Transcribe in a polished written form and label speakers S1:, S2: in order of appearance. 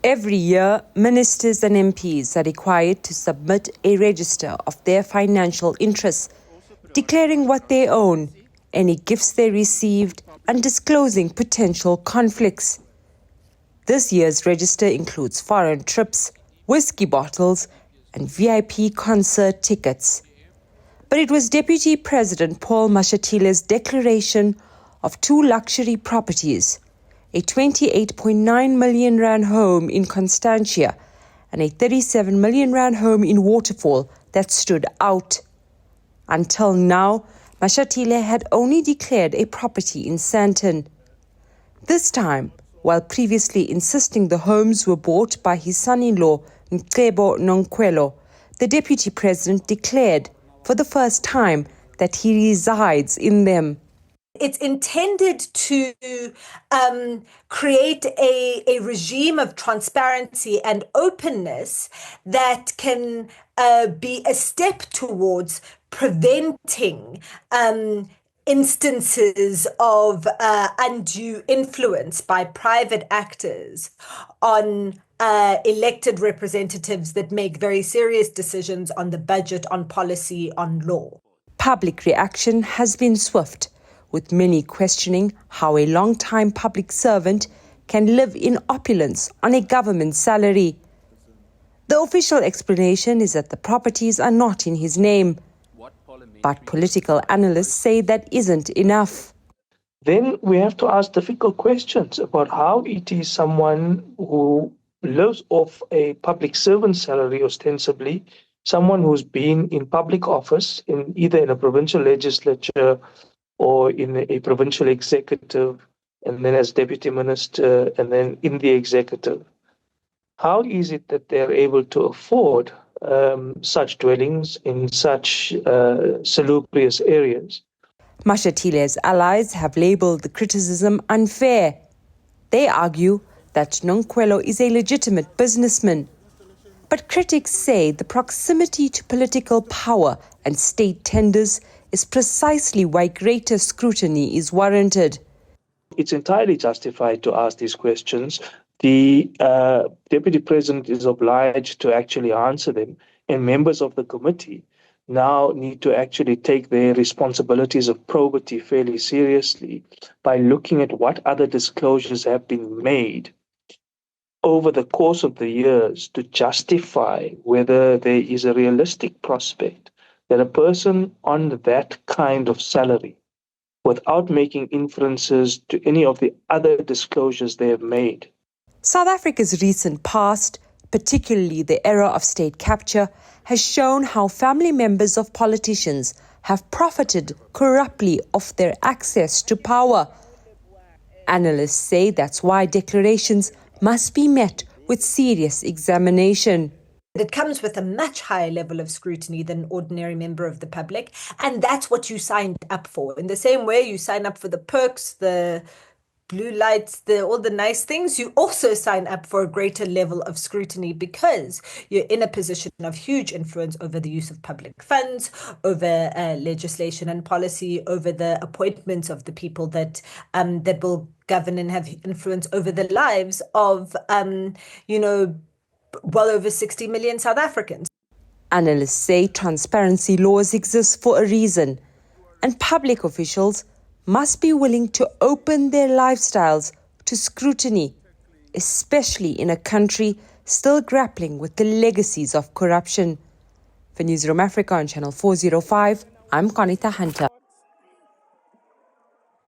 S1: Every year, ministers and MPs are required to submit a register of their financial interests, declaring what they own, any gifts they received, and disclosing potential conflicts. This year's register includes foreign trips, whiskey bottles, and VIP concert tickets. But it was Deputy President Paul Mashatile's declaration of two luxury properties, a 28.9 million rand home in Constantia and a 37 million rand home in Waterfall that stood out. Until now, Mashatile had only declared a property in Sandton. This time, while previously insisting the homes were bought by his son-in-law, Nonkwelo, the Deputy President declared for the first time that he resides in them.
S2: It's intended to create a regime of transparency and openness that can be a step towards preventing instances of undue influence by private actors on elected representatives that make very serious decisions on the budget, on policy, on law.
S1: Public reaction has been swift, with many questioning how a long-time public servant can live in opulence on a government salary. The official explanation is that the properties are not in his name. But political analysts say that isn't enough.
S3: Then we have to ask difficult questions about how it is someone who lives off a public servant salary ostensibly, someone who's been in public office either in a provincial legislature or in a provincial executive, and then as deputy minister, and then in the executive. How is it that they're able to afford such dwellings in such salubrious areas?
S1: Mashatile's allies have labelled the criticism unfair. They argue that Nonkwelo is a legitimate businessman. But critics say the proximity to political power and state tenders is precisely why greater scrutiny is warranted.
S3: It's entirely justified to ask these questions. The Deputy President is obliged to actually answer them, and members of the committee now need to actually take their responsibilities of probity fairly seriously by looking at what other disclosures have been made over the course of the years to justify whether there is a realistic prospect that a person on that kind of salary, without making inferences to any of the other disclosures they have made.
S1: South Africa's recent past, particularly the era of state capture, has shown how family members of politicians have profited corruptly of their access to power. Analysts say that's why declarations must be met with serious examination.
S2: It comes with a much higher level of scrutiny than an ordinary member of the public, and that's what you signed up for. In the same way you sign up for the perks, the blue lights, all the nice things, you also sign up for a greater level of scrutiny because you're in a position of huge influence over the use of public funds, over legislation and policy, over the appointments of the people that will govern and have influence over the lives of, well over 60 million South Africans.
S1: Analysts say transparency laws exist for a reason, and public officials must be willing to open their lifestyles to scrutiny, especially in a country still grappling with the legacies of corruption. For Newzroom Afrika on Channel 405, I'm Qaanitah.